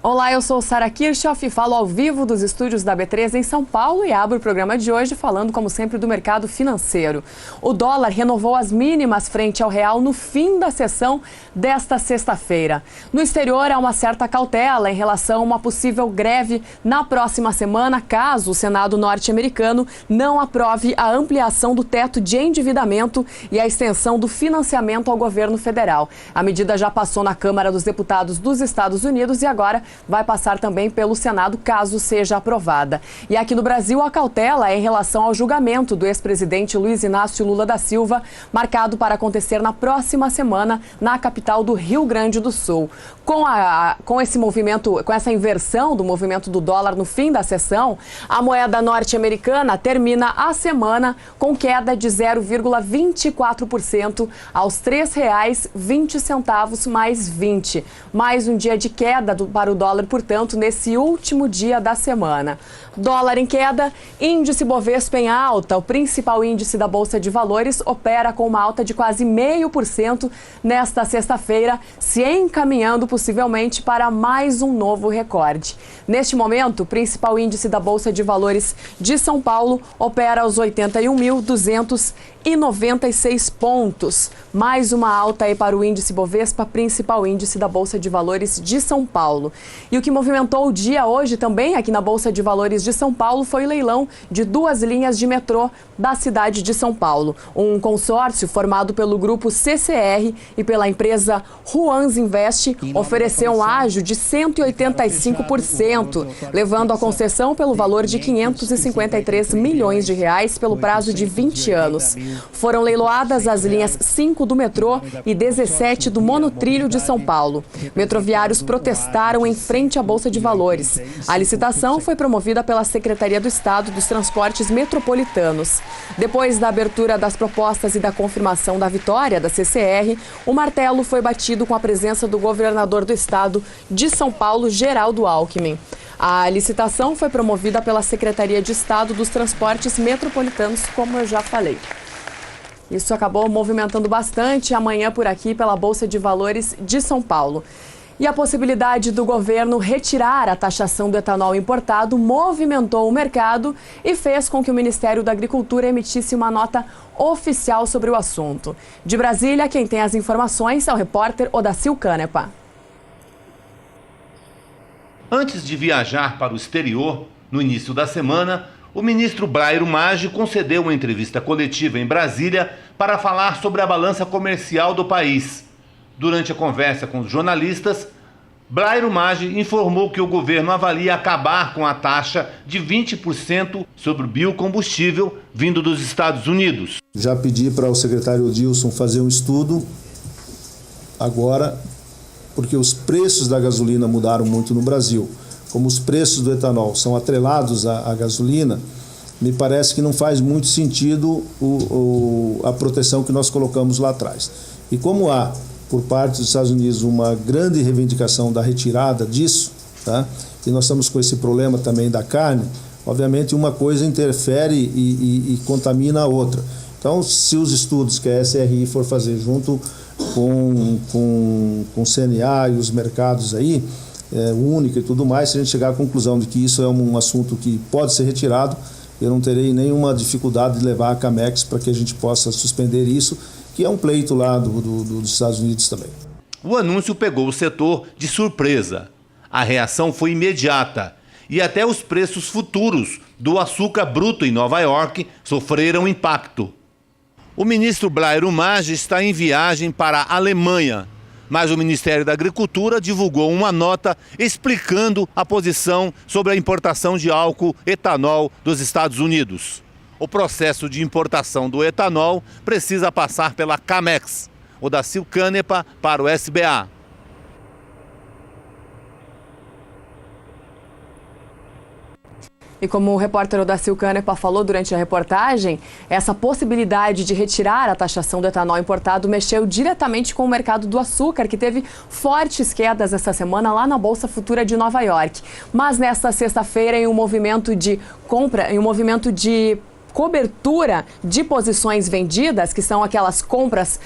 Olá, eu sou Sara Kirchhoff e falo ao vivo dos estúdios da B3 em São Paulo e abro o programa de hoje falando, como sempre, do mercado financeiro. O dólar renovou as mínimas frente ao real no fim da sessão desta sexta-feira. No exterior, há uma certa cautela em relação a uma possível greve na próxima semana, caso o Senado norte-americano não aprove a ampliação do teto de endividamento e a extensão do financiamento ao governo federal. A medida já passou na Câmara dos Deputados dos Estados Unidos e agora vai passar também pelo Senado, caso seja aprovada. E aqui no Brasil, a cautela é em relação ao julgamento do ex-presidente Luiz Inácio Lula da Silva, marcado para acontecer na próxima semana na capital do Rio Grande do Sul. Com esse movimento, com essa inversão do movimento do dólar no fim da sessão, a moeda norte-americana termina a semana com queda de 0,24% aos R$ 3,20 mais 20. Mais um dia de queda para o dólar, portanto, nesse último dia da semana. Dólar em queda, índice Bovespa em alta. O principal índice da Bolsa de Valores opera com uma alta de quase 0,5% nesta sexta-feira, se encaminhando possivelmente para mais um novo recorde. Neste momento, o principal índice da Bolsa de Valores de São Paulo opera aos 81.296 pontos. Mais uma alta aí para o índice Bovespa, principal índice da Bolsa de Valores de São Paulo. E o que movimentou o dia hoje também aqui na Bolsa de Valores de São Paulo foi o leilão de 2 linhas de metrô da cidade de São Paulo. Um consórcio formado pelo grupo CCR e pela empresa Ruans Invest ofereceu um ágio de 185%, levando a concessão pelo valor de R$ 553 milhões pelo prazo de 20 anos. Foram leiloadas as linhas 5 do metrô e 17 do monotrilho de São Paulo. Metroviários protestaram em frente à Bolsa de Valores. A licitação foi promovida pela Secretaria do Estado dos Transportes Metropolitanos. Depois da abertura das propostas e da confirmação da vitória da CCR, o martelo foi batido com a presença do governador do estado de São Paulo, Geraldo Alckmin. A licitação foi promovida pela Secretaria de Estado dos Transportes Metropolitanos, como eu já falei. Isso acabou movimentando bastante amanhã por aqui pela Bolsa de Valores de São Paulo. E a possibilidade do governo retirar a taxação do etanol importado movimentou o mercado e fez com que o Ministério da Agricultura emitisse uma nota oficial sobre o assunto. De Brasília, quem tem as informações é o repórter Odacil Canepa. Antes de viajar para o exterior, no início da semana, o ministro Brairo Maggi concedeu uma entrevista coletiva em Brasília para falar sobre a balança comercial do país. Durante a conversa com os jornalistas, Brairo Maggi informou que o governo avalia acabar com a taxa de 20% sobre o biocombustível vindo dos Estados Unidos. Já pedi para o secretário Odilson fazer um estudo agora, porque os preços da gasolina mudaram muito no Brasil. Como os preços do etanol são atrelados à gasolina, me parece que não faz muito sentido a proteção que nós colocamos lá atrás. E como há, por parte dos Estados Unidos, uma grande reivindicação da retirada disso, tá? E nós estamos com esse problema também da carne, obviamente uma coisa interfere e contamina a outra. Então, se os estudos que a SRI for fazer junto com o CNA e os mercados aí, única e tudo mais, se a gente chegar à conclusão de que isso é um assunto que pode ser retirado, eu não terei nenhuma dificuldade de levar a Camex para que a gente possa suspender isso, que é um pleito lá dos Estados Unidos também. O anúncio pegou o setor de surpresa. A reação foi imediata e até os preços futuros do açúcar bruto em Nova York sofreram impacto. O ministro Brairo Maggi está em viagem para a Alemanha, mas o Ministério da Agricultura divulgou uma nota explicando a posição sobre a importação de álcool etanol dos Estados Unidos. O processo de importação do etanol precisa passar pela Camex. Odacil Canepa para o SBA. E como o repórter Odacil Canepa falou durante a reportagem, essa possibilidade de retirar a taxação do etanol importado mexeu diretamente com o mercado do açúcar, que teve fortes quedas essa semana lá na Bolsa Futura de Nova York. Mas nesta sexta-feira, em um movimento de compra, em um movimento de cobertura de posições vendidas, que são aquelas compras,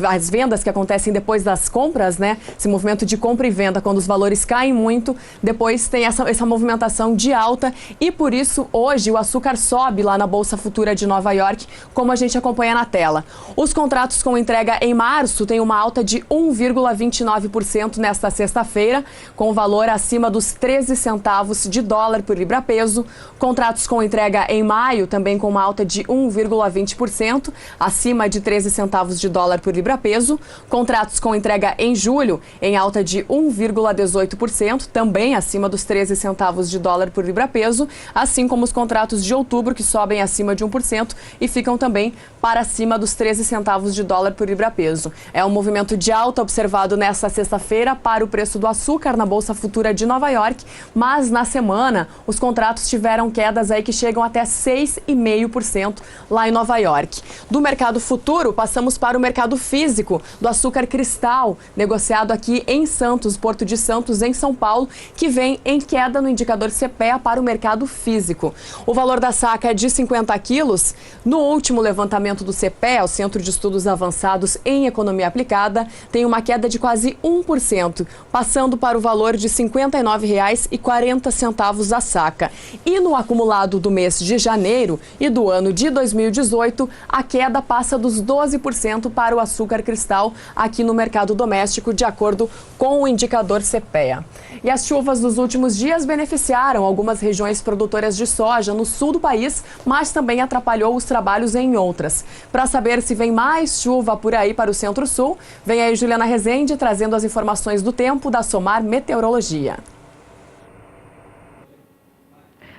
as vendas que acontecem depois das compras, né? Esse movimento de compra e venda, quando os valores caem muito, depois tem essa movimentação de alta e por isso hoje o açúcar sobe lá na Bolsa Futura de Nova York, como a gente acompanha na tela. Os contratos com entrega em março têm uma alta de 1,29% nesta sexta-feira, com valor acima dos 13 centavos de dólar por libra-peso. Contratos com entrega em maio também com uma alta de 1,20%, acima de 13 centavos de dólar por libra-peso. Contratos com entrega em julho em alta de 1,18%, também acima dos 13 centavos de dólar por libra-peso, assim como os contratos de outubro, que sobem acima de 1% e ficam também para cima dos 13 centavos de dólar por libra-peso. É um movimento de alta observado nesta sexta-feira para o preço do açúcar na Bolsa Futura de Nova York, mas na semana os contratos tiveram quedas aí que chegam até 6,5% lá em Nova York. Do mercado futuro, passamos para o mercado físico do açúcar cristal, negociado aqui em Santos, Porto de Santos, em São Paulo, que vem em queda no indicador CPEA para o mercado físico. O valor da saca é de 50 quilos. No último levantamento do CPEA, o Centro de Estudos Avançados em Economia Aplicada, tem uma queda de quase 1%, passando para o valor de R$ 59,40 a saca. E no acumulado do mês de janeiro e do ano de 2018, a queda passa dos 12% para o açúcar cristal aqui no mercado doméstico, de acordo com o indicador CPEA. E as chuvas dos últimos dias beneficiaram algumas regiões produtoras de soja no sul do país, mas também atrapalhou os trabalhos em outras. Para saber se vem mais chuva por aí para o Centro-Sul, vem aí Juliana Rezende trazendo as informações do tempo da Somar Meteorologia.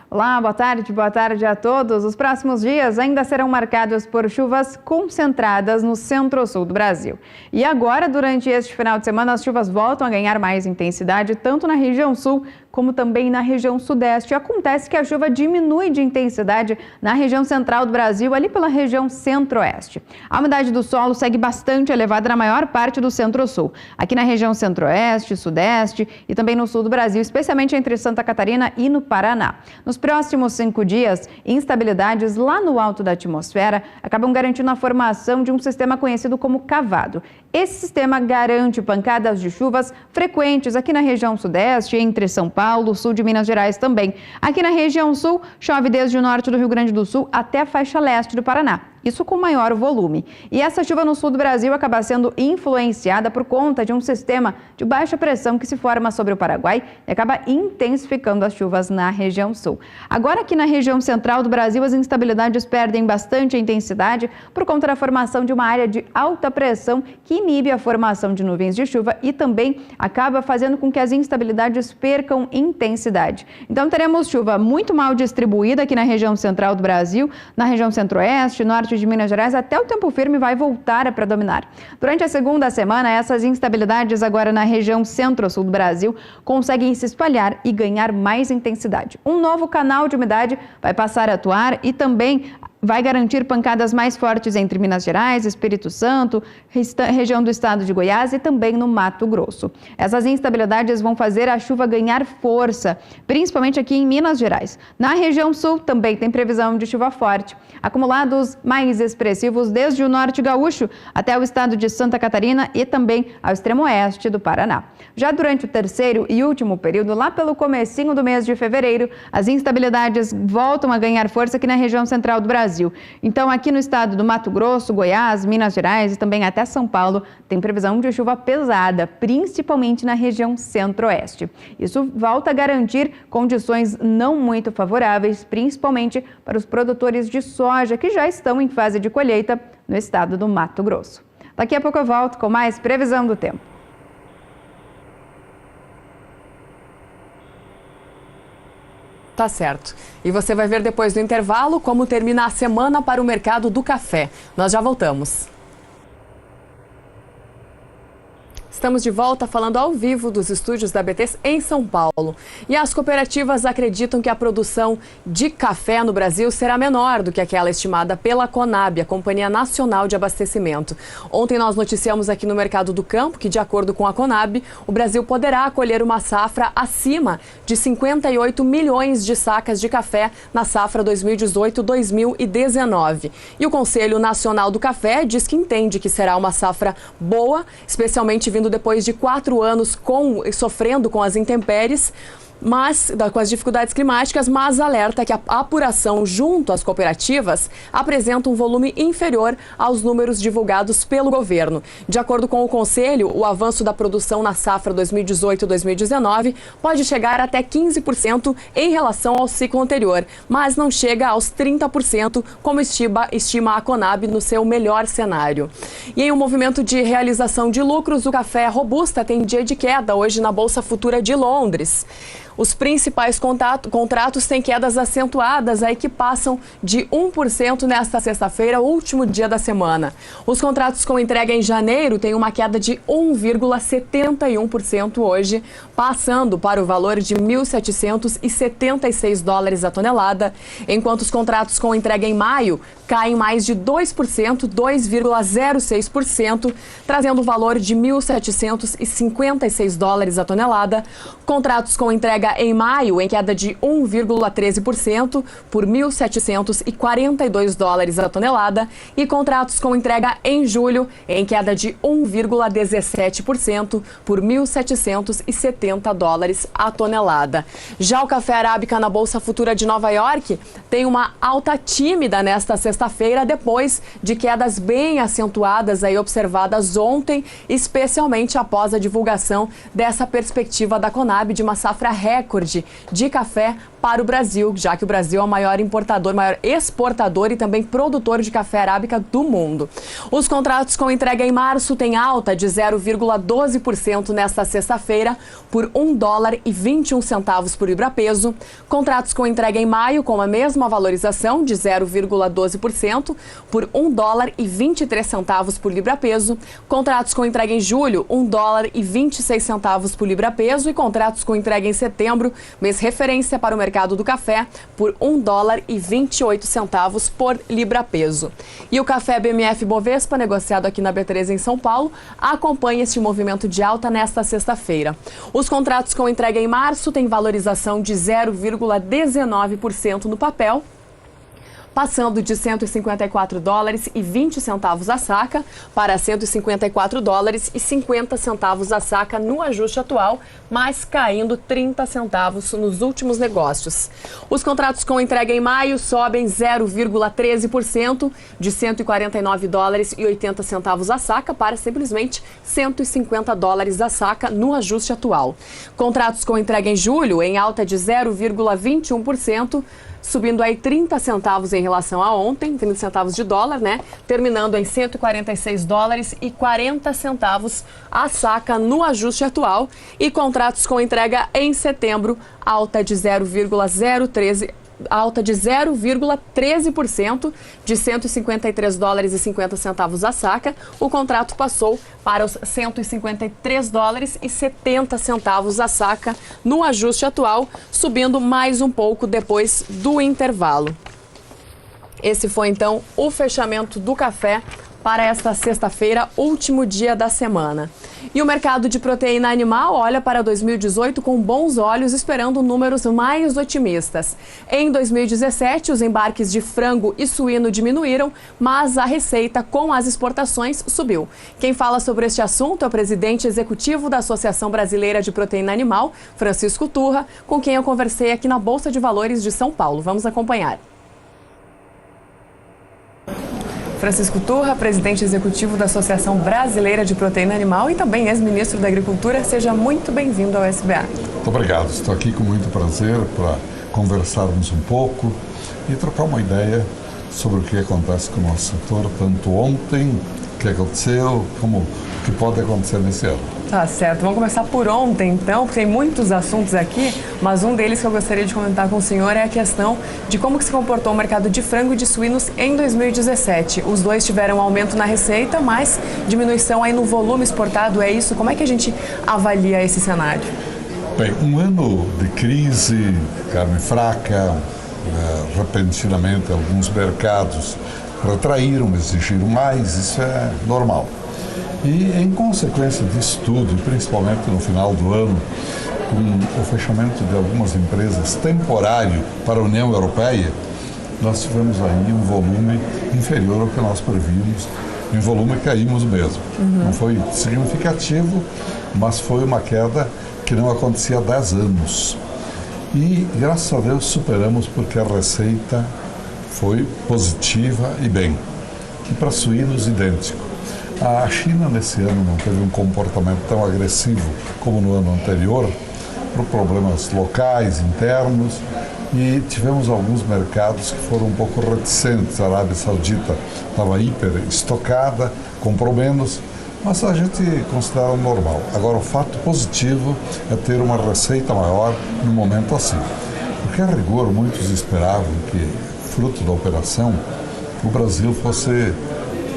Olá, boa tarde a todos. Os próximos dias ainda serão marcados por chuvas concentradas no centro-sul do Brasil. E agora, durante este final de semana, as chuvas voltam a ganhar mais intensidade, tanto na região sul como também na região sudeste. Acontece que a chuva diminui de intensidade na região central do Brasil, ali pela região centro-oeste. A umidade do solo segue bastante elevada na maior parte do centro-sul. Aqui na região centro-oeste, sudeste e também no sul do Brasil, especialmente entre Santa Catarina e no Paraná. Nos próximos 5 dias, instabilidades lá no alto da atmosfera acabam garantindo a formação de um sistema conhecido como cavado. Esse sistema garante pancadas de chuvas frequentes aqui na região sudeste, entre São Paulo, sul de Minas Gerais também. Aqui na região sul, chove desde o norte do Rio Grande do Sul até a faixa leste do Paraná. Isso com maior volume. E essa chuva no sul do Brasil acaba sendo influenciada por conta de um sistema de baixa pressão que se forma sobre o Paraguai e acaba intensificando as chuvas na região sul. Agora, aqui na região central do Brasil, as instabilidades perdem bastante intensidade por conta da formação de uma área de alta pressão que inibe a formação de nuvens de chuva e também acaba fazendo com que as instabilidades percam intensidade. Então, teremos chuva muito mal distribuída aqui na região central do Brasil, na região centro-oeste, norte de Minas Gerais, até o tempo firme vai voltar a predominar. Durante a segunda semana, essas instabilidades agora na região centro-sul do Brasil conseguem se espalhar e ganhar mais intensidade. Um novo canal de umidade vai passar a atuar e também vai garantir pancadas mais fortes entre Minas Gerais, Espírito Santo, região do estado de Goiás e também no Mato Grosso. Essas instabilidades vão fazer a chuva ganhar força, principalmente aqui em Minas Gerais. Na região sul também tem previsão de chuva forte. Acumulados mais expressivos desde o norte gaúcho até o estado de Santa Catarina e também ao extremo oeste do Paraná. Já durante o terceiro e último período, lá pelo comecinho do mês de fevereiro, as instabilidades voltam a ganhar força aqui na região central do Brasil. Então, aqui no estado do Mato Grosso, Goiás, Minas Gerais e também até São Paulo, tem previsão de chuva pesada, principalmente na região centro-oeste. Isso volta a garantir condições não muito favoráveis, principalmente para os produtores de soja que já estão em fase de colheita no estado do Mato Grosso. Daqui a pouco eu volto com mais previsão do tempo. Tá certo. E você vai ver depois do intervalo como termina a semana para o mercado do café. Nós já voltamos. Estamos de volta falando ao vivo dos estúdios da BTs em São Paulo. E as cooperativas acreditam que a produção de café no Brasil será menor do que aquela estimada pela Conab, a Companhia Nacional de Abastecimento. Ontem nós noticiamos aqui no Mercado do Campo que, de acordo com a Conab, o Brasil poderá colher uma safra acima de 58 milhões de sacas de café na safra 2018-2019. E o Conselho Nacional do Café diz que entende que será uma safra boa, especialmente vindo depois de 4 anos sofrendo com as intempéries, com as dificuldades climáticas, mas alerta que a apuração junto às cooperativas apresenta um volume inferior aos números divulgados pelo governo. De acordo com o Conselho, o avanço da produção na safra 2018-2019 pode chegar até 15% em relação ao ciclo anterior, mas não chega aos 30%, como estima a Conab no seu melhor cenário. E em um movimento de realização de lucros, o café robusta tem dia de queda hoje na Bolsa Futura de Londres. Os principais contratos têm quedas acentuadas aí que passam de 1% nesta sexta-feira, último dia da semana. Os contratos com entrega em janeiro têm uma queda de 1,71% hoje, passando para o valor de 1.776 dólares a tonelada, enquanto os contratos com entrega em maio caem mais de 2%, 2,06%, trazendo o valor de 1.756 dólares a tonelada. Contratos com entrega em maio em queda de 1,13% por 1.742 dólares a tonelada e contratos com entrega em julho em queda de 1,17% por 1.770 dólares a tonelada. Já o café arábica na Bolsa Futura de Nova York tem uma alta tímida nesta sexta-feira, depois de quedas bem acentuadas aí observadas ontem, especialmente após a divulgação dessa perspectiva da Conab de uma safra recorde de café para o Brasil, já que o Brasil é o maior importador, maior exportador e também produtor de café arábica do mundo. Os contratos com entrega em março têm alta de 0,12% nesta sexta-feira por $1,21 por libra-peso. Contratos com entrega em maio com a mesma valorização de 0,12% por $1,23 por libra-peso. Contratos com entrega em julho, $1,26 por libra-peso e contratos com entrega em setembro, mês referência para o mercado do café, por $1,28 por libra-peso. E o café BMF Bovespa, negociado aqui na B3 em São Paulo, acompanha este movimento de alta nesta sexta-feira. Os contratos com entrega em março têm valorização de 0,19% no papel, passando de 154 dólares e 20 centavos a saca para 154 dólares e 50 centavos a saca no ajuste atual, mas caindo 30 centavos nos últimos negócios. Os contratos com entrega em maio sobem 0,13% de 149 dólares e 80 centavos a saca para simplesmente 150 dólares a saca no ajuste atual. Contratos com entrega em julho em alta de 0,21%, subindo aí 30 centavos em relação a ontem, 30 centavos de dólar, né? Terminando em 146 dólares e 40 centavos a saca no ajuste atual. E contratos com entrega em setembro, alta de 0,13% de 153 dólares e 50 centavos a saca. O contrato passou para os 153 dólares e 70 centavos a saca no ajuste atual, subindo mais um pouco depois do intervalo. Esse foi então o fechamento do café para esta sexta-feira, último dia da semana. E o mercado de proteína animal olha para 2018 com bons olhos, esperando números mais otimistas. Em 2017, os embarques de frango e suíno diminuíram, mas a receita com as exportações subiu. Quem fala sobre este assunto é o presidente executivo da Associação Brasileira de Proteína Animal, Francisco Turra, com quem eu conversei aqui na Bolsa de Valores de São Paulo. Vamos acompanhar. Francisco Turra, presidente executivo da Associação Brasileira de Proteína Animal e também ex-ministro da Agricultura. Seja muito bem-vindo ao SBA. Muito obrigado. Estou aqui com muito prazer para conversarmos um pouco e trocar uma ideia sobre o que acontece com o nosso setor, tanto ontem que aconteceu, o que pode acontecer nesse ano. Tá certo. Vamos começar por ontem, então, porque tem muitos assuntos aqui, mas um deles que eu gostaria de comentar com o senhor é a questão de como que se comportou o mercado de frango e de suínos em 2017. Os dois tiveram aumento na receita, mas diminuição aí no volume exportado, é isso? Como é que a gente avalia esse cenário? Bem, um ano de crise, carne fraca, repentinamente alguns mercados retraíram, exigiram mais, isso é normal. E, em consequência disso tudo, principalmente no final do ano, com o fechamento de algumas empresas temporário para a União Europeia, nós tivemos aí um volume inferior ao que nós prevíamos. Em volume caímos mesmo. Não foi significativo, mas foi uma queda que não acontecia há 10 anos. E, graças a Deus, superamos porque a receita foi positiva e bem. E para suínos, idêntico. A China, nesse ano, não teve um comportamento tão agressivo como no ano anterior, por problemas locais, internos, e tivemos alguns mercados que foram um pouco reticentes. A Arábia Saudita estava hiper estocada, comprou menos, mas a gente considera normal. Agora, o fato positivo é ter uma receita maior num momento assim. Porque, a rigor, muitos esperavam que, fruto da operação, o Brasil fosse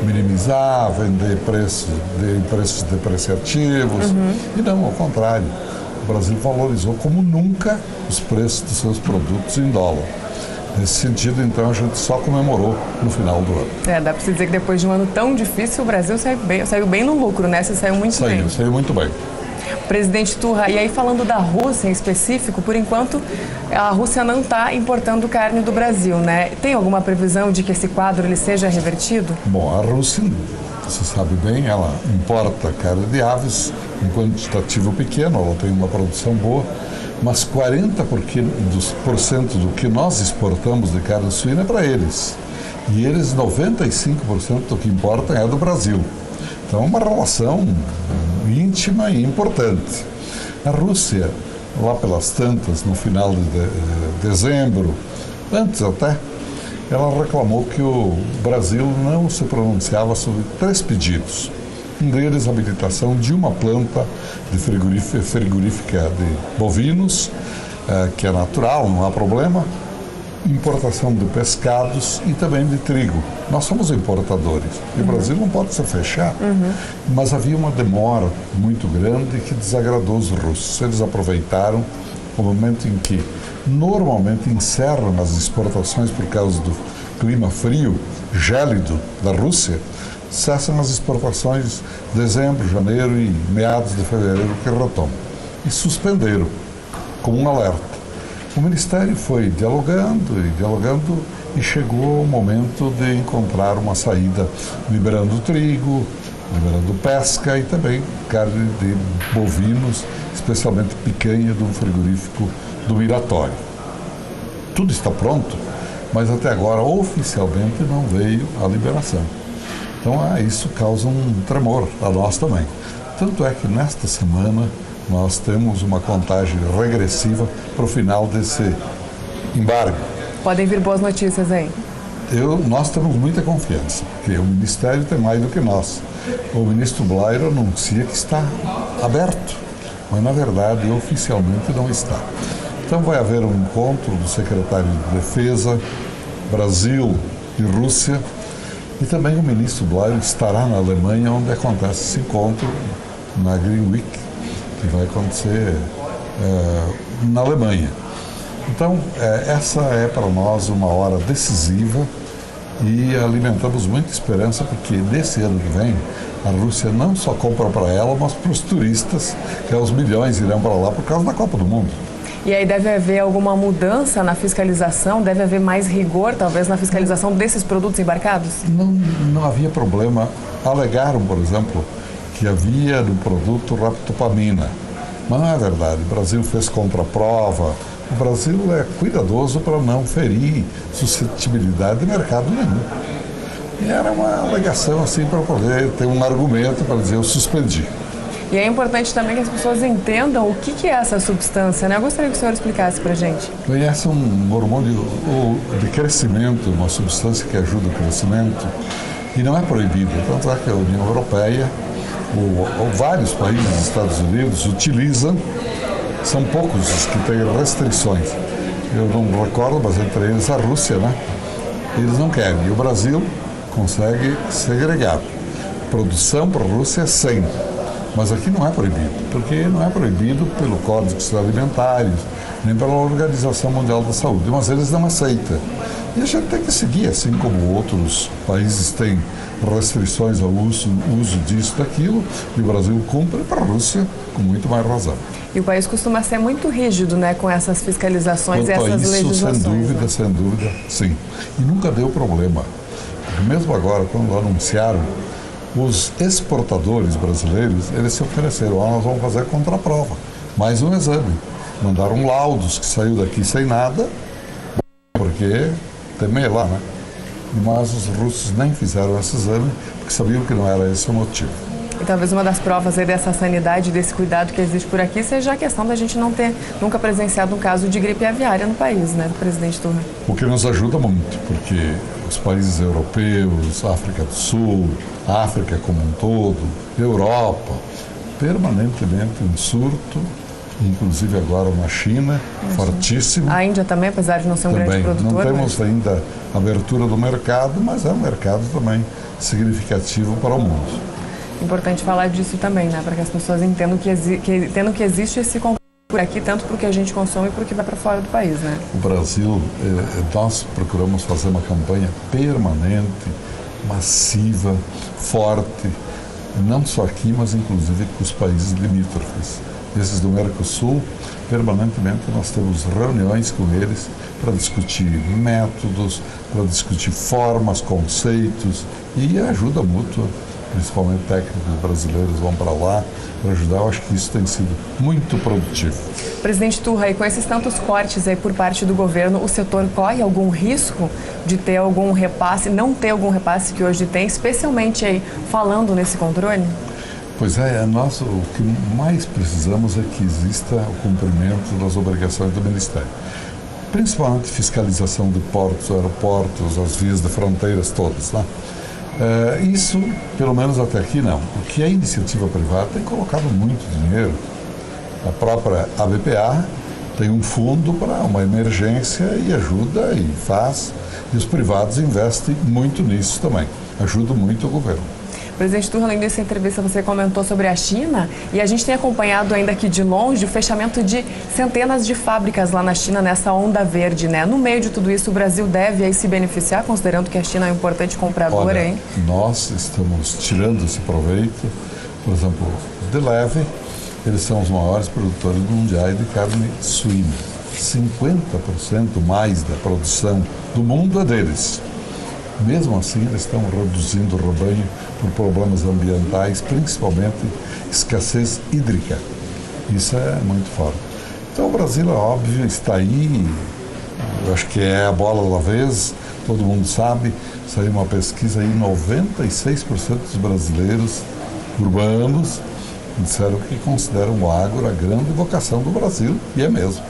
minimizar, vender preços depreciativos, e não, ao contrário. O Brasil valorizou como nunca os preços dos seus produtos em dólar. Nesse sentido, então, a gente só comemorou no final do ano. Dá para se dizer que depois de um ano tão difícil, o Brasil saiu bem no lucro, né? Você saiu muito bem. Saiu muito bem. Presidente Turra, e aí falando da Rússia em específico, por enquanto a Rússia não está importando carne do Brasil, né? Tem alguma previsão de que esse quadro ele seja revertido? Bom, a Rússia, você sabe bem, ela importa carne de aves em quantitativo pequeno, ela tem uma produção boa, mas 40% do que nós exportamos de carne suína é para eles. E eles, 95% do que importam é do Brasil. Então, é uma relação íntima e importante. A Rússia, lá pelas tantas, no final de dezembro, antes até, ela reclamou que o Brasil não se pronunciava sobre 3 pedidos. Um deles, a habilitação de uma planta de frigorífica de bovinos, que é natural, não há problema, importação de pescados e também de trigo. Nós somos importadores e o Brasil não pode se fechar, mas havia uma demora muito grande que desagradou os russos. Eles aproveitaram o momento em que normalmente encerram as exportações por causa do clima frio, gélido da Rússia, cessam as exportações em dezembro, janeiro e meados de fevereiro que retomam. E suspenderam, como um alerta. O Ministério foi dialogando e chegou o momento de encontrar uma saída, liberando trigo, liberando pesca e também carne de bovinos, especialmente picanha de um frigorífico do Miratório. Tudo está pronto, mas até agora oficialmente não veio a liberação. Então isso causa um tremor a nós também. Tanto é que nesta semana nós temos uma contagem regressiva para o final desse embargo. Podem vir boas notícias aí. Nós temos muita confiança, porque o Ministério tem mais do que nós. O ministro Blairo anuncia que está aberto, mas na verdade oficialmente não está. Então vai haver um encontro do secretário de Defesa, Brasil e Rússia, e também o ministro Blairo estará na Alemanha, onde acontece esse encontro, na Green Week, que vai acontecer na Alemanha. Então, essa é para nós uma hora decisiva e alimentamos muita esperança, porque nesse ano que vem a Rússia não só compra para ela, mas para os turistas, que os milhões irão para lá por causa da Copa do Mundo. E aí deve haver alguma mudança na fiscalização? Deve haver mais rigor, talvez, na fiscalização desses produtos embarcados? Não havia problema. Alegaram, por exemplo, que havia no produto raptopamina. Mas não é verdade. O Brasil fez contraprova. O Brasil é cuidadoso para não ferir suscetibilidade de mercado nenhum. E era uma alegação assim para poder ter um argumento para dizer eu suspendi. E é importante também que as pessoas entendam o que é essa substância, né? Eu gostaria que o senhor explicasse para a gente. Bem, essa é um hormônio de crescimento, uma substância que ajuda o crescimento, E não é proibido, tanto é que a União Europeia, ou vários países dos Estados Unidos utilizam, são poucos os que têm restrições. Eu não recordo, mas entre eles a Rússia, né? Eles não querem. E o Brasil consegue segregar. Produção para a Rússia é 100. Mas aqui não é proibido, porque não é proibido pelo Código Alimentar, nem pela Organização Mundial da Saúde, mas eles não aceitam. E a gente tem que seguir, assim como outros países têm restrições ao uso disso, daquilo, e o Brasil cumpre para a Rússia com muito mais razão. E o país costuma ser muito rígido, né, com essas fiscalizações e essas legislações. Sem dúvida, sim. E nunca deu problema. Porque mesmo agora, quando anunciaram, os exportadores brasileiros, eles se ofereceram, nós vamos fazer contraprova, mais um exame. Mandaram laudos que saiu daqui sem nada, porque temer lá, né? Mas os russos nem fizeram esse exame, porque sabiam que não era esse o motivo. E talvez uma das provas aí dessa sanidade, desse cuidado que existe por aqui, seja a questão da gente não ter nunca presenciado um caso de gripe aviária no país, né, presidente Turra? O que nos ajuda muito, porque os países europeus, África do Sul, África como um todo, Europa, permanentemente um surto, inclusive agora na China, fortíssimo. A Índia também, apesar de não ser um grande produtor. Não temos ainda abertura do mercado, mas é um mercado também significativo para o mundo. Importante falar disso também, né, para que as pessoas entendam que existe esse conflito por aqui, tanto para o que a gente consome e para o que vai para fora do país, né? O Brasil, nós procuramos fazer uma campanha permanente, massiva, forte, não só aqui, mas inclusive com os países limítrofes. Esses do Mercosul, permanentemente nós temos reuniões com eles para discutir métodos, para discutir formas, conceitos e ajuda mútua. Principalmente técnicos brasileiros vão para lá para ajudar. Eu acho que isso tem sido muito produtivo. Presidente Turra, e com esses tantos cortes aí por parte do governo, o setor corre algum risco de ter algum repasse, não ter algum repasse que hoje tem, especialmente aí falando nesse controle? Pois é, nós o que mais precisamos é que exista o cumprimento das obrigações do Ministério. Principalmente fiscalização de portos, aeroportos, as vias de fronteiras todas, né? Isso, pelo menos até aqui, não. O que a iniciativa privada tem colocado muito dinheiro. A própria ABPA tem um fundo para uma emergência e ajuda e faz. E os privados investem muito nisso também. Ajuda muito o governo. Presidente Turra, além dessa entrevista, você comentou sobre a China e a gente tem acompanhado ainda aqui de longe o fechamento de centenas de fábricas lá na China nessa onda verde, né? No meio de tudo isso, o Brasil deve aí se beneficiar, considerando que a China é um importante comprador, Olha, hein? Nós estamos tirando esse proveito. Por exemplo, de leve, eles são os maiores produtores mundiais de carne suína. 50% mais da produção do mundo é deles. Mesmo assim, eles estão reduzindo o rebanho por problemas ambientais, principalmente escassez hídrica. Isso é muito forte. Então, o Brasil, é óbvio, está aí. Eu acho que é a bola da vez, todo mundo sabe. Saiu uma pesquisa aí, 96% dos brasileiros urbanos disseram que consideram o agro a grande vocação do Brasil, e é mesmo.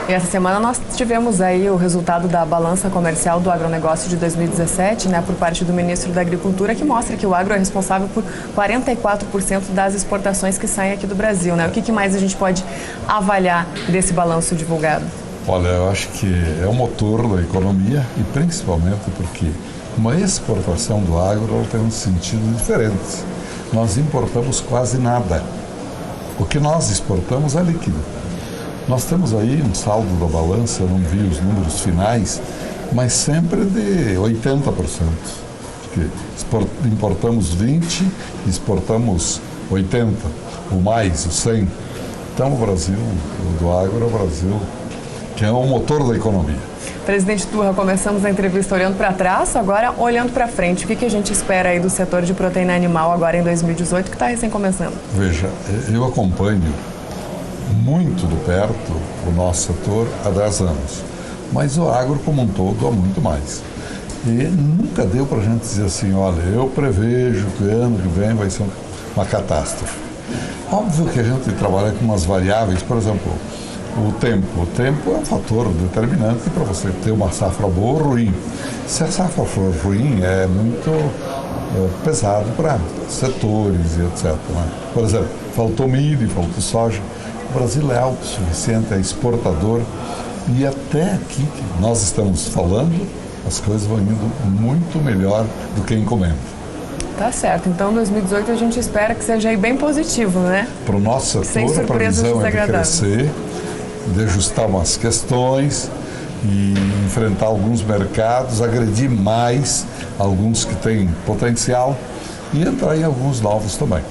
E essa semana nós tivemos aí o resultado da balança comercial do agronegócio de 2017, né, por parte do ministro da Agricultura, que mostra que o agro é responsável por 44% das exportações que saem aqui do Brasil, né? O que mais a gente pode avaliar desse balanço divulgado? Olha, eu acho que é o motor da economia e principalmente porque uma exportação do agro ela tem um sentido diferente. Nós importamos quase nada. O que nós exportamos é líquido. Nós temos aí um saldo da balança, não vi os números finais, mas sempre de 80%. Porque importamos 20%, exportamos 80%, ou mais, o 100%. Então o Brasil, do agro, é o Brasil que é o motor da economia. Presidente Turra, começamos a entrevista olhando para trás, agora olhando para frente. O que a gente espera aí do setor de proteína animal agora em 2018, que está recém começando? Veja, eu acompanho muito de perto o nosso setor há 10 anos, mas o agro como um todo há muito mais. E nunca deu para a gente dizer assim, olha, eu prevejo que o ano que vem vai ser uma catástrofe. Óbvio que a gente trabalha com umas variáveis, por exemplo, o tempo. O tempo é um fator determinante para você ter uma safra boa ou ruim. Se a safra for ruim, é muito pesado para setores e etc. Né? Por exemplo, faltou milho, faltou soja. O Brasil é autossuficiente, é exportador e até aqui que nós estamos falando, as coisas vão indo muito melhor do que encomenda. Tá certo, então 2018 a gente espera que seja aí bem positivo, né? Para o nosso setor, a previsão é de crescer, de ajustar umas questões e enfrentar alguns mercados, agredir mais alguns que têm potencial e entrar em alguns novos também.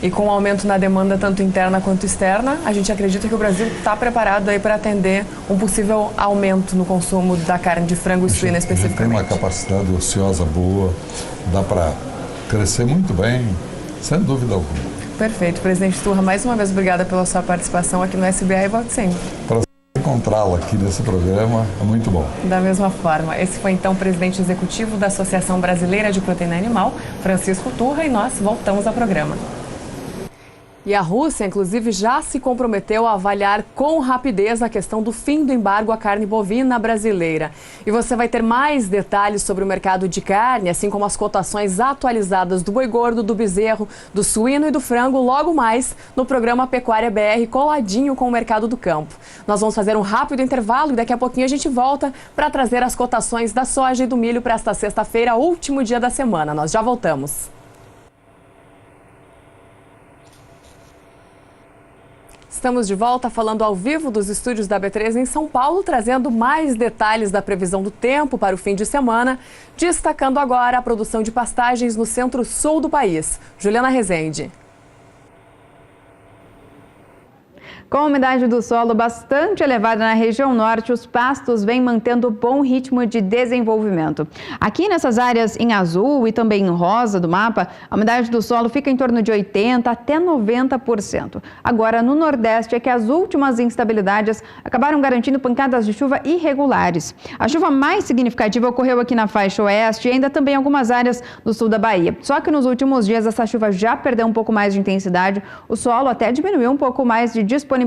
E com o aumento na demanda tanto interna quanto externa, a gente acredita que o Brasil está preparado aí para atender um possível aumento no consumo da carne de frango e suína especificamente. A gente tem uma capacidade ociosa boa, dá para crescer muito bem, sem dúvida alguma. Perfeito. Presidente Turra, mais uma vez obrigada pela sua participação aqui no SBA e volte sempre. Prazer encontrá-la aqui nesse programa, é muito bom. Da mesma forma, esse foi então o presidente executivo da Associação Brasileira de Proteína Animal, Francisco Turra, e nós voltamos ao programa. E a Rússia, inclusive, já se comprometeu a avaliar com rapidez a questão do fim do embargo à carne bovina brasileira. E você vai ter mais detalhes sobre o mercado de carne, assim como as cotações atualizadas do boi gordo, do bezerro, do suíno e do frango, logo mais no programa Pecuária BR, coladinho com o mercado do campo. Nós vamos fazer um rápido intervalo e daqui a pouquinho a gente volta para trazer as cotações da soja e do milho para esta sexta-feira, último dia da semana. Nós já voltamos. Estamos de volta falando ao vivo dos estúdios da B3 em São Paulo, trazendo mais detalhes da previsão do tempo para o fim de semana, destacando agora a produção de pastagens no centro-sul do país. Juliana Rezende. Com a umidade do solo bastante elevada na região norte, os pastos vêm mantendo bom ritmo de desenvolvimento. Aqui nessas áreas em azul e também em rosa do mapa, a umidade do solo fica em torno de 80% até 90%. Agora, no nordeste é que as últimas instabilidades acabaram garantindo pancadas de chuva irregulares. A chuva mais significativa ocorreu aqui na faixa oeste e ainda também em algumas áreas do sul da Bahia. Só que nos últimos dias essa chuva já perdeu um pouco mais de intensidade, o solo até diminuiu um pouco mais de disponibilidade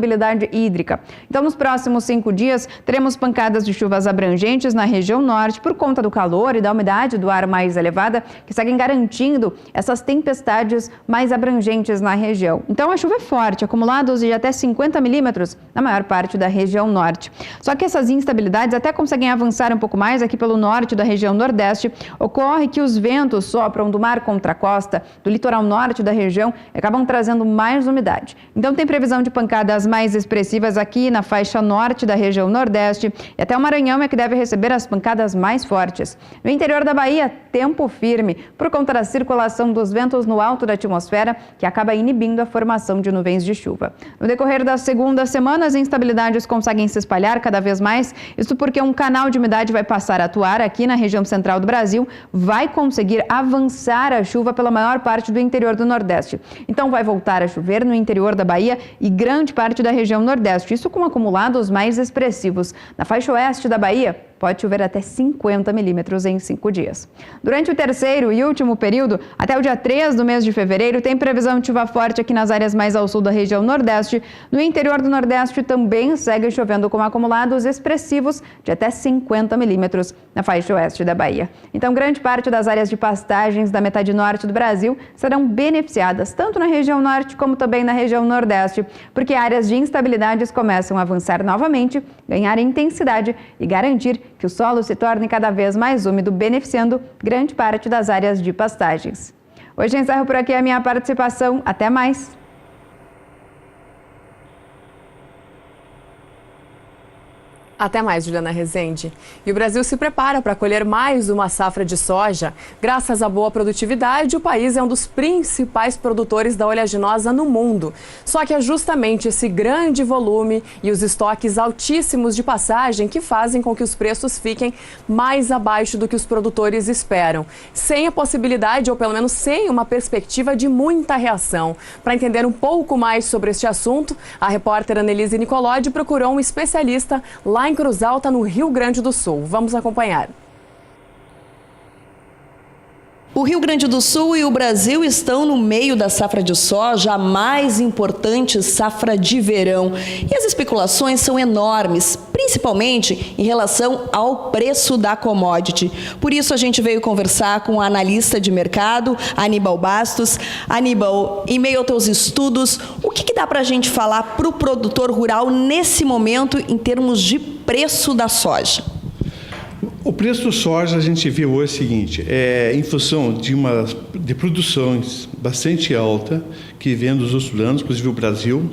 hídrica. Então, nos próximos 5 dias, teremos pancadas de chuvas abrangentes na região norte por conta do calor e da umidade do ar mais elevada, que seguem garantindo essas tempestades mais abrangentes na região. Então, a chuva é forte, acumulados de até 50 milímetros na maior parte da região norte. Só que essas instabilidades até conseguem avançar um pouco mais aqui pelo norte da região nordeste. Ocorre que os ventos sopram do mar contra a costa, do litoral norte da região, e acabam trazendo mais umidade. Então, tem previsão de pancadas mais expressivas aqui na faixa norte da região nordeste e até o Maranhão é que deve receber as pancadas mais fortes. No interior da Bahia, tempo firme por conta da circulação dos ventos no alto da atmosfera, que acaba inibindo a formação de nuvens de chuva. No decorrer da segunda semana, as instabilidades conseguem se espalhar cada vez mais, isso porque um canal de umidade vai passar a atuar aqui na região central do Brasil, vai conseguir avançar a chuva pela maior parte do interior do Nordeste. Então vai voltar a chover no interior da Bahia e grande parte da região Nordeste, isso com acumulados mais expressivos. Na faixa oeste da Bahia, pode chover até 50 milímetros em 5 dias. Durante o terceiro e último período, até o dia 3 do mês de fevereiro, tem previsão de chuva forte aqui nas áreas mais ao sul da região Nordeste. No interior do Nordeste também segue chovendo com acumulados expressivos de até 50 milímetros na faixa oeste da Bahia. Então, grande parte das áreas de pastagens da metade norte do Brasil serão beneficiadas, tanto na região norte como também na região Nordeste, porque áreas de instabilidades começam a avançar novamente, ganhar intensidade e garantir que o solo se torne cada vez mais úmido, beneficiando grande parte das áreas de pastagens. Hoje encerro por aqui a minha participação. Até mais! Até mais, Juliana Rezende. E o Brasil se prepara para colher mais uma safra de soja. Graças à boa produtividade, o país é um dos principais produtores da oleaginosa no mundo. Só que é justamente esse grande volume e os estoques altíssimos de passagem que fazem com que os preços fiquem mais abaixo do que os produtores esperam, sem a possibilidade, ou pelo menos sem uma perspectiva de muita reação. Para entender um pouco mais sobre este assunto, a repórter Annelise Nicolodi procurou um especialista lá em Cruz Alta, no Rio Grande do Sul. Vamos acompanhar. O Rio Grande do Sul e o Brasil estão no meio da safra de soja, a mais importante safra de verão. E as especulações são enormes, principalmente em relação ao preço da commodity. Por isso a gente veio conversar com a analista de mercado, Aníbal Bastos. Aníbal, em meio aos teus estudos, o que dá para a gente falar para o produtor rural nesse momento em termos de preço da soja? O preço do soja a gente viu hoje o seguinte, em função de produções bastante alta que vem dos outros anos, inclusive o Brasil,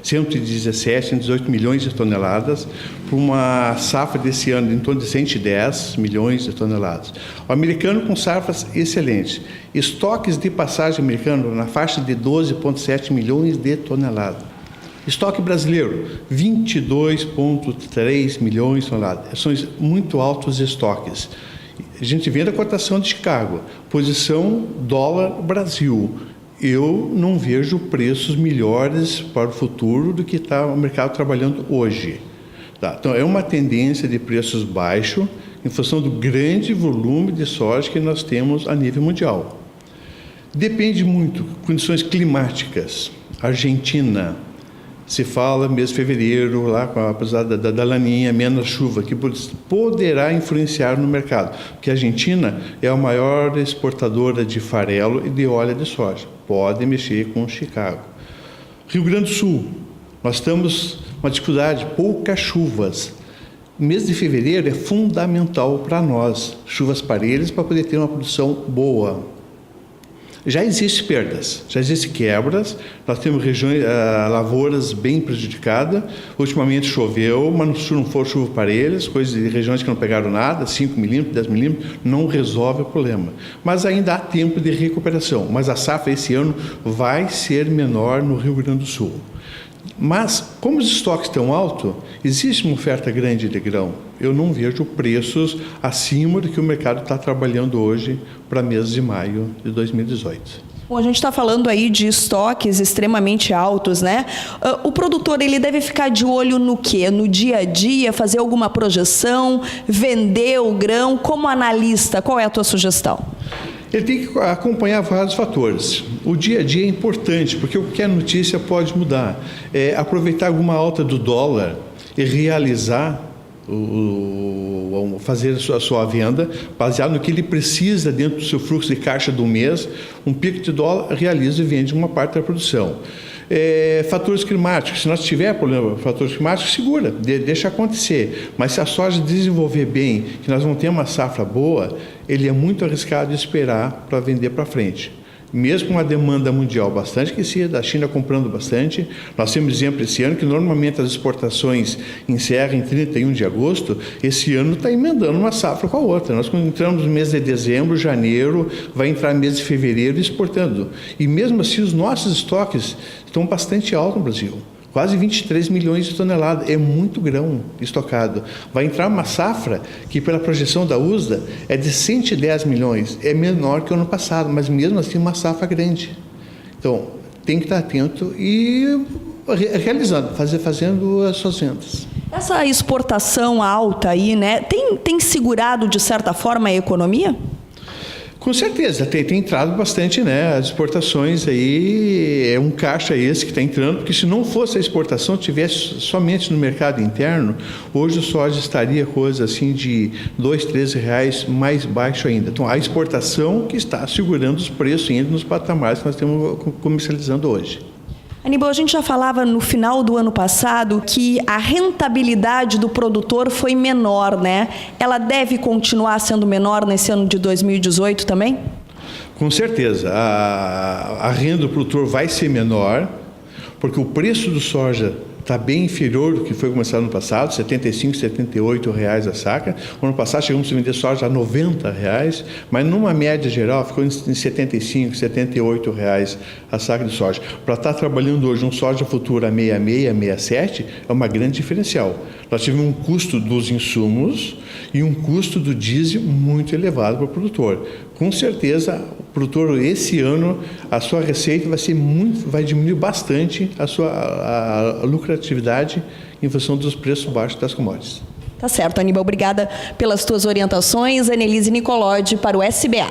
117, 118 milhões de toneladas, para uma safra desse ano em torno de 110 milhões de toneladas. O americano com safras excelentes. Estoques de passagem americano na faixa de 12,7 milhões de toneladas. Estoque brasileiro, 22,3 milhões de toneladas. São muito altos estoques. A gente vê da cotação de Chicago, posição dólar Brasil. Eu não vejo preços melhores para o futuro do que está o mercado trabalhando hoje. Tá? Então, é uma tendência de preços baixos em função do grande volume de soja que nós temos a nível mundial. Depende muito, condições climáticas. Argentina, se fala mês de fevereiro, lá apesar da laninha, menos chuva, que poderá influenciar no mercado, porque a Argentina é a maior exportadora de farelo e de óleo de soja, pode mexer com Chicago. Rio Grande do Sul, nós temos uma dificuldade, poucas chuvas. O mês de fevereiro é fundamental para nós, chuvas parelhas para poder ter uma produção boa. Já existem perdas, já existem quebras, nós temos regiões, lavouras bem prejudicadas, ultimamente choveu, mas se não for chuva parelhas, coisas de regiões que não pegaram nada, 5 milímetros, 10 milímetros, não resolve o problema. Mas ainda há tempo de recuperação, mas a safra esse ano vai ser menor no Rio Grande do Sul. Mas, como os estoques estão altos, existe uma oferta grande de grão. Eu não vejo preços acima do que o mercado está trabalhando hoje para mês de maio de 2018. Bom, a gente está falando aí de estoques extremamente altos, né? O produtor, ele deve ficar de olho no quê? No dia a dia, fazer alguma projeção, vender o grão? Como analista, qual é a tua sugestão? Ele tem que acompanhar vários fatores. O dia a dia é importante, porque qualquer notícia pode mudar. Aproveitar alguma alta do dólar e realizar, fazer a sua venda, baseado no que ele precisa dentro do seu fluxo de caixa do mês, um pico de dólar, realiza e vende uma parte da produção. Fatores climáticos, se nós tiver problema com fatores climáticos, segura, deixa acontecer. Mas se a soja desenvolver bem, que nós vamos ter uma safra boa, ele é muito arriscado esperar para vender para frente. Mesmo com uma demanda mundial bastante aquecida, a China comprando bastante, nós temos exemplo esse ano que normalmente as exportações encerram em 31 de agosto, esse ano está emendando uma safra com a outra. Nós entramos no mês de dezembro, janeiro, vai entrar no mês de fevereiro exportando. E mesmo assim os nossos estoques estão bastante altos no Brasil. Quase 23 milhões de toneladas, é muito grão estocado. Vai entrar uma safra que, pela projeção da USDA, é de 110 milhões, é menor que o ano passado, mas mesmo assim uma safra grande. Então, tem que estar atento e realizando, fazendo as suas vendas. Essa exportação alta aí, né, tem segurado, de certa forma, a economia? Com certeza, tem entrado bastante, né? As exportações aí, é um caixa esse que está entrando, porque se não fosse a exportação, tivesse somente no mercado interno, hoje o soja estaria coisa assim de R$2, R$3 mais baixo ainda. Então, a exportação que está segurando os preços ainda nos patamares que nós estamos comercializando hoje. Aníbal, a gente já falava no final do ano passado que a rentabilidade do produtor foi menor, né? Ela deve continuar sendo menor nesse ano de 2018 também? Com certeza. A renda do produtor vai ser menor, porque o preço do soja está bem inferior do que foi começado no passado, R$ 75, R$ 78 a saca. No ano passado chegamos a vender soja a R$ 90, mas numa média geral ficou em R$ 75, R$ 78 a saca de soja. Para estar trabalhando hoje um soja futura a 66, 67 é uma grande diferencial. Nós tivemos um custo dos insumos e um custo do diesel muito elevado para o produtor. Com certeza, o produtor, esse ano, a sua receita vai diminuir bastante a lucratividade em função dos preços baixos das commodities. Tá certo, Aníbal. Obrigada pelas tuas orientações. Annelise Nicolodi para o SBA.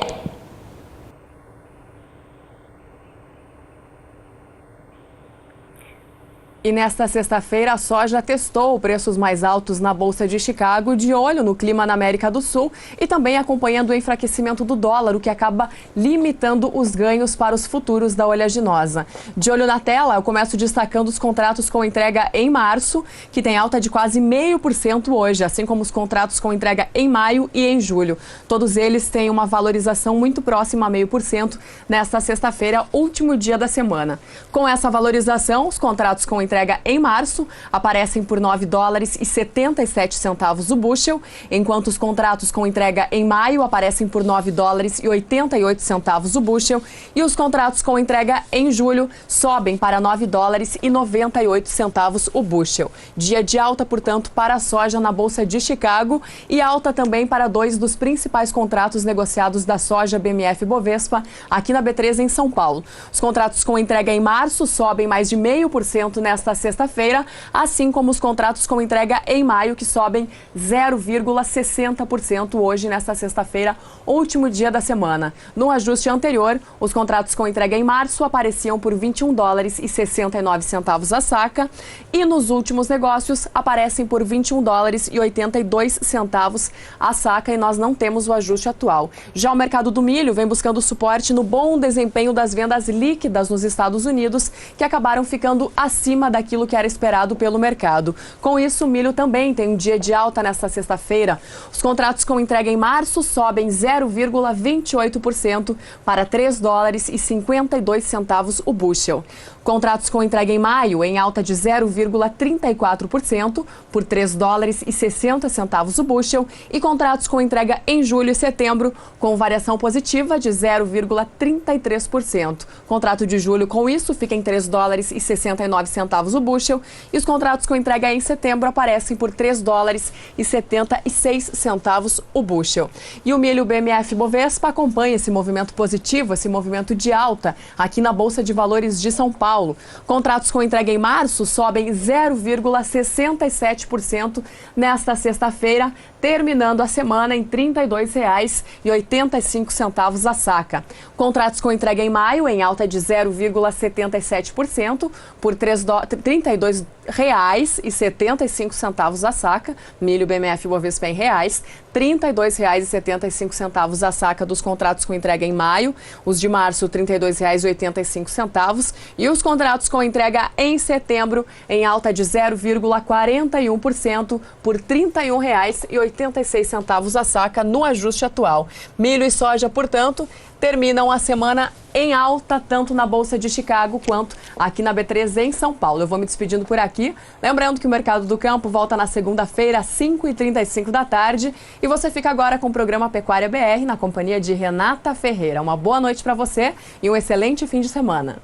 E nesta sexta-feira, a soja testou preços mais altos na Bolsa de Chicago, de olho no clima na América do Sul e também acompanhando o enfraquecimento do dólar, o que acaba limitando os ganhos para os futuros da oleaginosa. De olho na tela, eu começo destacando os contratos com entrega em março, que tem alta de quase 0,5% hoje, assim como os contratos com entrega em maio e em julho. Todos eles têm uma valorização muito próxima a 0,5% nesta sexta-feira, último dia da semana. Com essa valorização, os contratos com entrega em março aparecem por $9,77 o bushel, enquanto os contratos com entrega em maio aparecem por $9,88 o bushel e os contratos com entrega em julho sobem para $9,98 o bushel. Dia de alta, portanto, para a soja na Bolsa de Chicago e alta também para dois dos principais contratos negociados da soja BMF-Bovespa aqui na B3 em São Paulo. Os contratos com entrega em março sobem mais de 0,5% nesta sexta-feira, assim como os contratos com entrega em maio, que sobem 0,60% hoje nesta sexta-feira, último dia da semana. No ajuste anterior, os contratos com entrega em março apareciam por $21,69 a saca e nos últimos negócios aparecem por $21,82 a saca e nós não temos o ajuste atual. Já o mercado do milho vem buscando suporte no bom desempenho das vendas líquidas nos Estados Unidos, que acabaram ficando acima daquilo que era esperado pelo mercado. Com isso, o milho também tem um dia de alta nesta sexta-feira. Os contratos com entrega em março sobem 0,28% para $3,52 o bushel. Contratos com entrega em maio em alta de 0,34% por $3,60 o bushel e contratos com entrega em julho e setembro com variação positiva de 0,33%. Contrato de julho com isso fica em $3,69 o bushel e os contratos com entrega em setembro aparecem por $3,76 o bushel. E o milho BMF-Bovespa acompanha esse movimento positivo, esse movimento de alta aqui na Bolsa de Valores de São Paulo. Contratos com entrega em março sobem 0,67% nesta sexta-feira, terminando a semana em R$ 32,85 a saca. Contratos com entrega em maio em alta de 0,77% por R$ 32,75 a saca. Milho BMF-Bovespa em reais, R$ 32,75 a saca dos contratos com entrega em maio. Os de março, R$ 32,85 e os contratos com entrega em setembro em alta de 0,41% por R$ 31,86 a saca no ajuste atual. Milho e soja, portanto, terminam a semana em alta, tanto na Bolsa de Chicago quanto aqui na B3 em São Paulo. Eu vou me despedindo por aqui, lembrando que o Mercado do Campo volta na segunda-feira às 5h35 da tarde e você fica agora com o programa Pecuária BR na companhia de Renata Ferreira. Uma boa noite para você e um excelente fim de semana.